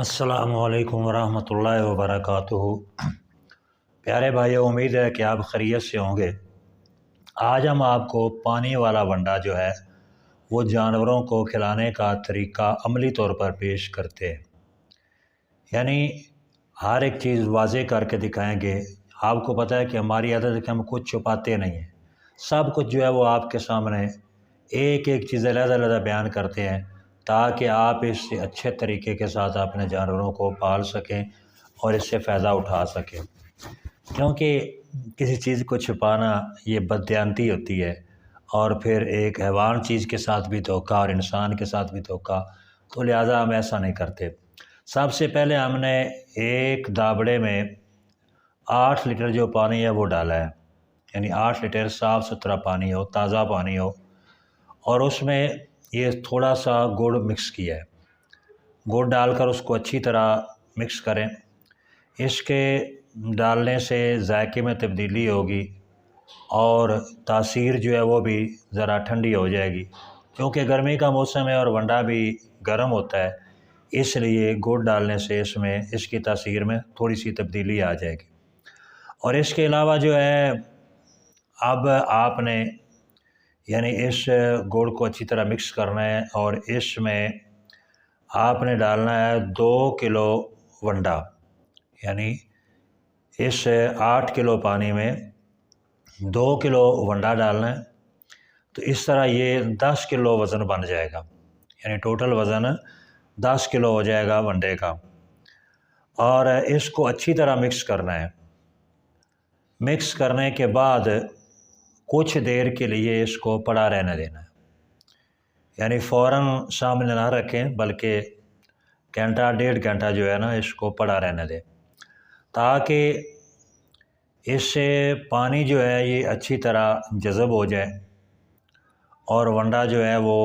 अस्सलामु अलैकुम वरहमतुल्लाहि वबरकातुहू। प्यारे भाइयों, उम्मीद है कि आप खैरियत से होंगे। आज हम आपको पानी वाला वंडा जो है वो जानवरों को खिलाने का तरीका अमली तौर पर पेश करते हैं। यानी हर एक चीज़ वाज़े करके दिखाएंगे। आपको पता है कि हमारी आदत है कि हम कुछ छुपाते नहीं हैं, सब कुछ जो है वो आपके सामने एक एक चीज़ अलग-अलग बयान करते हैं ताकि आप इससे अच्छे तरीके के साथ अपने जानवरों को पाल सकें और इससे फ़ायदा उठा सकें। क्योंकि किसी चीज़ को छुपाना ये बददियानती होती है और फिर एक हैवान चीज़ के साथ भी धोखा और इंसान के साथ भी धोखा, तो लिहाजा हम ऐसा नहीं करते। सबसे पहले हमने एक दाबड़े में 8 लीटर जो पानी है वो डाला है, यानी 8 लीटर साफ़ सुथरा पानी हो, ताज़ा पानी हो, और उसमें ये थोड़ा सा गुड़ मिक्स किया है। गुड़ डालकर उसको अच्छी तरह मिक्स करें। इसके डालने से जायके में तब्दीली होगी और तासीर जो है वो भी ज़रा ठंडी हो जाएगी, क्योंकि गर्मी का मौसम है और वंडा भी गर्म होता है, इसलिए गुड़ डालने से इसमें इसकी तासीर में थोड़ी सी तब्दीली आ जाएगी। और इसके अलावा जो है अब आपने यानी इस गुड़ को अच्छी तरह मिक्स करना है और इसमें आपने डालना है 2 किलो वंडा, यानी इस 8 किलो पानी में 2 किलो वंडा डालना है। तो इस तरह ये 10 किलो वज़न बन जाएगा, यानी टोटल वज़न 10 किलो हो जाएगा वंडे का। और इसको अच्छी तरह मिक्स करना है। मिक्स करने के बाद कुछ देर के लिए इसको पड़ा रहने देना है, यानी फ़ौरन सामने ना रखें, बल्कि घंटा 1.5 घंटा जो है ना इसको पड़ा रहने दें, ताकि इससे पानी जो है ये अच्छी तरह जज़ब हो जाए और वंडा जो है वो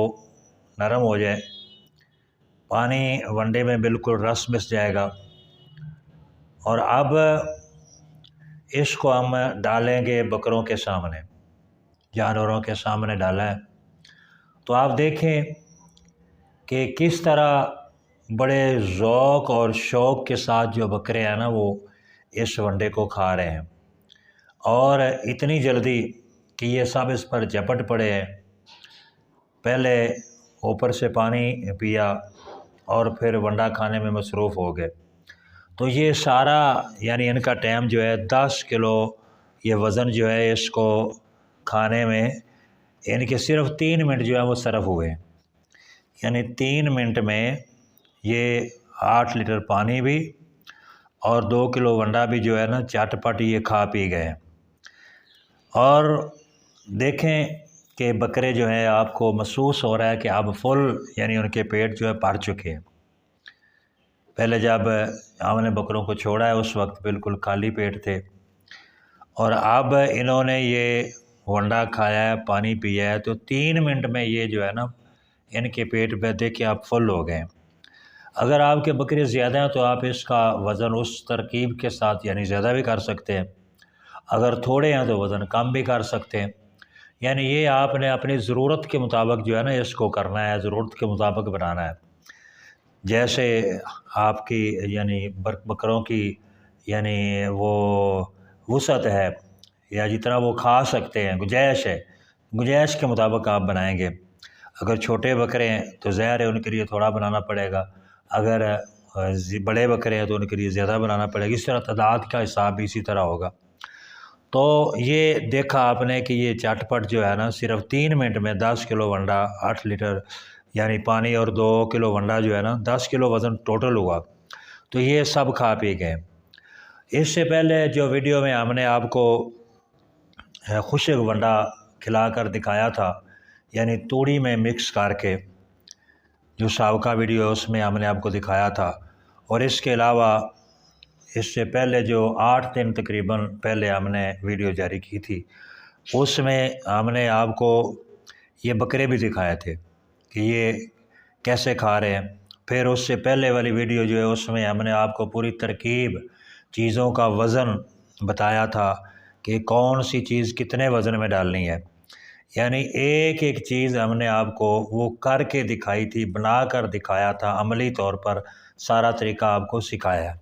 नरम हो जाए। पानी वंडे में बिल्कुल रस मिस जाएगा। और अब इसको हम डालेंगे बकरों के सामने, जानवरों के सामने डाला है। तो आप देखें कि किस तरह बड़े ज़ौक़ और शौक़ के साथ जो बकरे हैं ना वो इस वंडे को खा रहे हैं, और इतनी जल्दी कि ये सब इस पर झपट पड़े हैं। पहले ऊपर से पानी पिया और फिर वंडा खाने में मसरूफ़ हो गए। तो ये सारा यानी इनका टाइम जो है 10 किलो ये वज़न जो है इसको खाने में इनके सिर्फ़ 3 मिनट जो है वो सर्व हुए। यानी 3 मिनट में ये 8 लीटर पानी भी और 2 किलो वंडा भी जो है ना चटपट ये खा पी गए। और देखें कि बकरे जो हैं, आपको महसूस हो रहा है कि अब फुल यानी उनके पेट जो है भर चुके हैं। पहले जब हमने बकरों को छोड़ा है उस वक्त बिल्कुल खाली पेट थे, और अब इन्होंने ये वंडा खाया है, पानी पिया है, तो 3 मिनट में ये जो है ना इनके पेट पे देखिए आप फुल हो गए। अगर आपके बकरे ज़्यादा हैं तो आप इसका वज़न उस तरकीब के साथ यानी ज़्यादा भी कर सकते हैं। अगर थोड़े हैं तो वज़न कम भी कर सकते हैं। यानी ये आपने अपनी ज़रूरत के मुताबिक जो है ना इसको करना है, ज़रूरत के मुताबिक बनाना है। जैसे आपकी यानी बकरों की यानी वो वुसअत है या जितना वो खा सकते हैं, गुंजाइश है, गुंजाइश के मुताबिक आप बनाएंगे। अगर छोटे बकरे हैं तो ज़ाहिर है उनके लिए थोड़ा बनाना पड़ेगा, अगर बड़े बकरे हैं तो उनके लिए ज़्यादा बनाना पड़ेगा। इस तरह तादाद का हिसाब भी इसी तरह होगा। तो ये देखा आपने कि ये चटपट जो है ना सिर्फ़ 3 मिनट में 10 किलो वंडा, 8 लीटर यानी पानी और 2 किलो वंडा जो है ना 10 किलो वज़न टोटल हुआ। तो ये सब खा पी गए। इससे पहले जो वीडियो में हमने आपको खुशक वंडा खिलाकर दिखाया था, यानी तूड़ी में मिक्स करके, जो साबका वीडियो है उसमें हमने आपको दिखाया था। और इसके अलावा इससे पहले जो 8 दिन तकरीबन पहले हमने वीडियो जारी की थी, उसमें हमने आपको ये बकरे भी दिखाए थे कि ये कैसे खा रहे हैं। फिर उससे पहले वाली वीडियो जो है उसमें हमने आपको पूरी तरकीब, चीज़ों का वज़न बताया था कि कौन सी चीज़ कितने वज़न में डालनी है। यानी एक एक चीज़ हमने आपको वो करके दिखाई थी, बना कर दिखाया था अमली तौर पर, سارا طریقہ آپ کو سکھایا ہے۔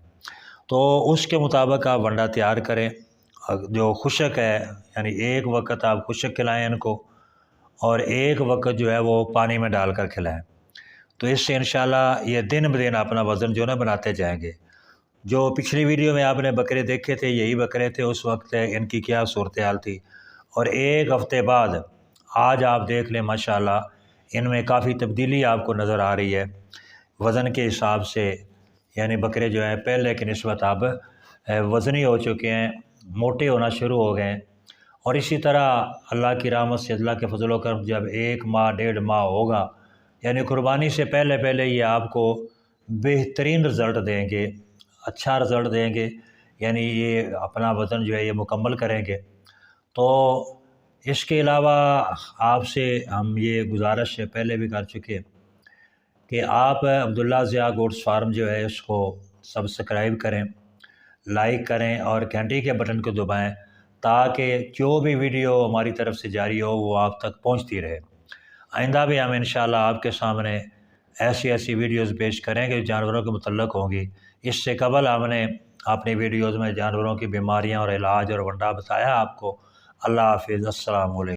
تو اس کے مطابق آپ ونڈا تیار کریں، جو خشک ہے، یعنی ایک وقت آپ خشک کھلائیں ان کو، اور ایک وقت جو ہے وہ پانی میں ڈال کر کھلائیں۔ تو اس سے انشاءاللہ یہ دن بدن اپنا وزن جو ہے نا بناتے جائیں گے۔ جو پچھلی ویڈیو میں آپ نے بکرے دیکھے تھے، یہی بکرے تھے، اس وقت ان کی کیا صورتحال تھی، اور ایک ہفتے بعد آج آپ دیکھ لیں ماشاءاللہ ان میں کافی تبدیلی آپ کو نظر آ رہی ہے وزن کے حساب سے، یعنی بکرے جو ہیں پہلے کی نسبت اب وزنی ہو چکے ہیں، موٹے ہونا شروع ہو گئے ہیں۔ اور اسی طرح اللہ کی رحمت سے، اللہ کے فضل و کرم، جب 1 ماہ 1.5 ماہ ہوگا، یعنی قربانی سے پہلے یہ آپ کو بہترین رزلٹ دیں گے، اچھا رزلٹ دیں گے، یعنی یہ اپنا وزن جو ہے یہ مکمل کریں گے۔ تو اس کے علاوہ آپ سے ہم یہ گزارش پہلے بھی کر چکے کہ آپ عبداللہ ضیاء گوٹس فارم جو ہے اس کو سبسکرائب کریں، لائک کریں اور گھنٹی کے بٹن کو دبائیں، تاکہ جو بھی ویڈیو ہماری طرف سے جاری ہو وہ آپ تک پہنچتی رہے۔ آئندہ بھی ہم انشاءاللہ آپ کے سامنے ایسی ویڈیوز پیش کریں گے جو جانوروں کے متعلق ہوں گی۔ اس سے قبل ہم نے اپنی ویڈیوز میں جانوروں کی بیماریاں اور علاج اور ونڈا بتایا آپ کو۔ اللہ حافظ، السلام علیکم۔